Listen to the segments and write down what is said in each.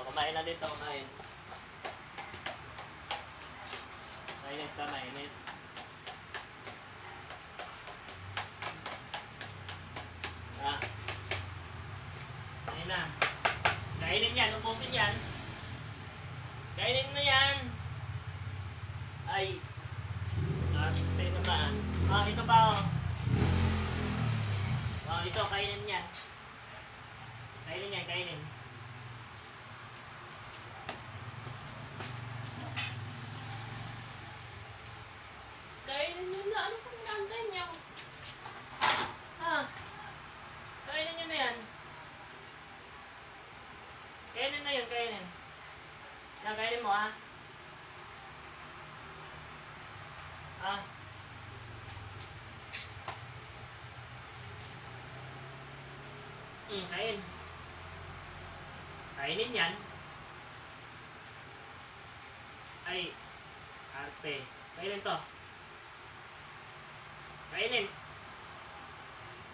kumain na dito, kumain. Mainit ka, mainit. Ah. Ayun na. Kainin yan, ubusin yan. Kainin na yan. Ay. Arte naman. Ah, ito pa oh. Oh, ito, kainin yan. Kainin yan, kainin. Kainin nyo na. Ano kung naantay nyo? Ha? Kainin nyo na yan. Kainin na yun, kainin. Yan, kainin mo ha. Ah. Kain. Kainin yan. Ay. Arte. Kainin to. Kainin.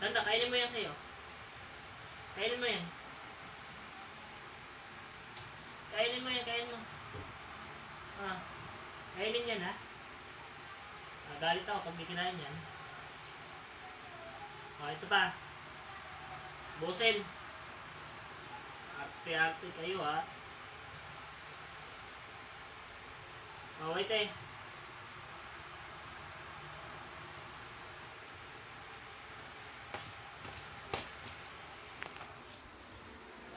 Tanda, kainin mo yan sa'yo. Kainin mo yan. Kainin mo yan, kainin mo. Ah. Kainin yan ha. Galit ako pag di kinain yan. Oh, ito pa. Busin. Arte-arte kayo ha. Oh, wait eh.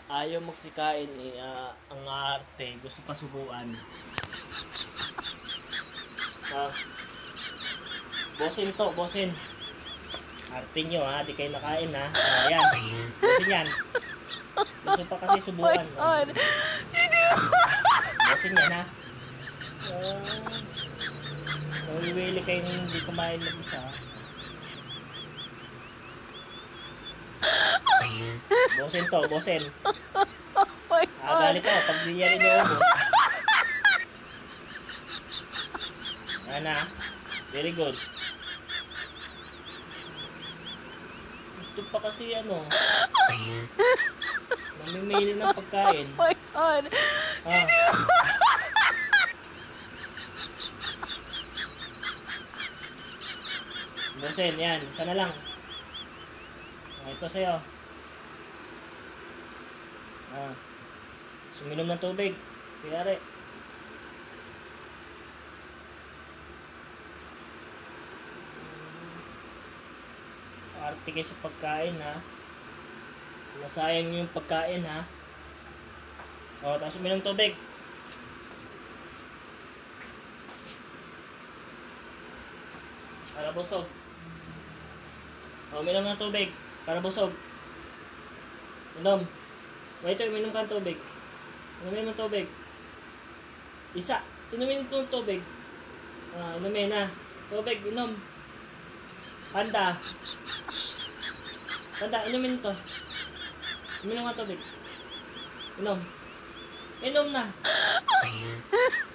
Ayaw magsikain eh. Ang arte. Gusto pa subuan. Bosin to, bosin. Arte nyo ha, di kayo nakain ha. Ayan, bosin yan. Gusto pa kasi subukan. Bosin yan ha. Nawiwili kayo hindi kumain mag-isa. Bosin to, bosin. Galit ako pag di niya rin naubos. Ayan ha. Very good. Gusto pa kasi ano, namimili ng pagkain. Oh my God! Bosin, yan. Isa na lang. Ito sa'yo. Suminom ng tubig. Kayari. Arte kayo sa pagkain ha. Sinasayang nyo yung pagkain ha. O, tapos uminom tubig. Para busog. O, uminom ng tubig. Para busog. Inom. Wait, uminom ka ng tubig. Inumin ng tubig. Isa. Inumin ng tubig. Inumin na. Tubig, inom. Panda. Panda, inumin to. Inumin ng tubig. Inom. Inom na.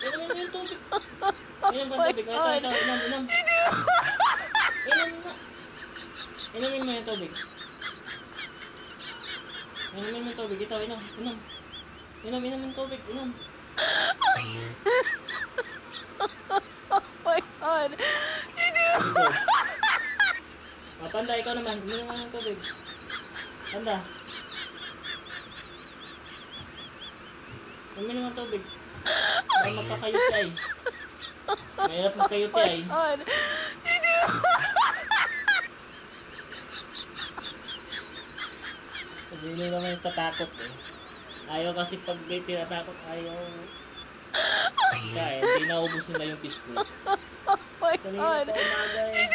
Inumin mo yung tubig. Inom ka ng tubig. Ito. Inom. Inom na. Inumin mo yung tubig. Inumin mo yung tubig. Ito, inom. Inom. Inom yung tubig. Inom. Oh my God! Panda, ikaw naman. Inom mo ng tubig. Panda. Uminom ng tubig. Baka magkakayuti ay. Mahirap magkayuti ay. Hindi naman yung tatakot eh. Ayaw kasi pag may tinatakot, ayaw. Kaya, hindi naubos nila yung biskuit. Kanina pa umaga eh.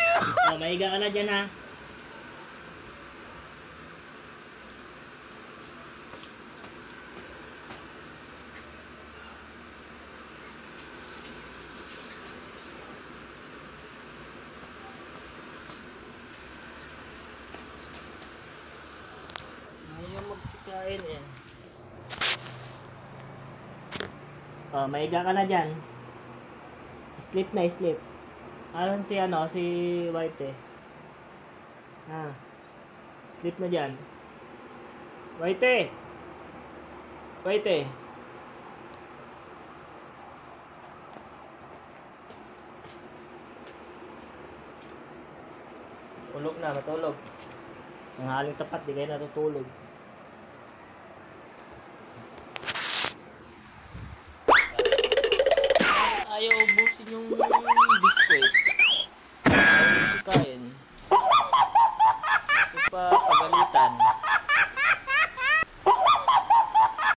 Mahiga ka na dyan ha. Ayaw magsikain eh. Mahiga ka na dyan. Sleep na, sleep. Alam si si White eh. Sleep na dyan. White eh. White eh. Tulog na, matulog. Ang haling tapat, di kayo natutulog.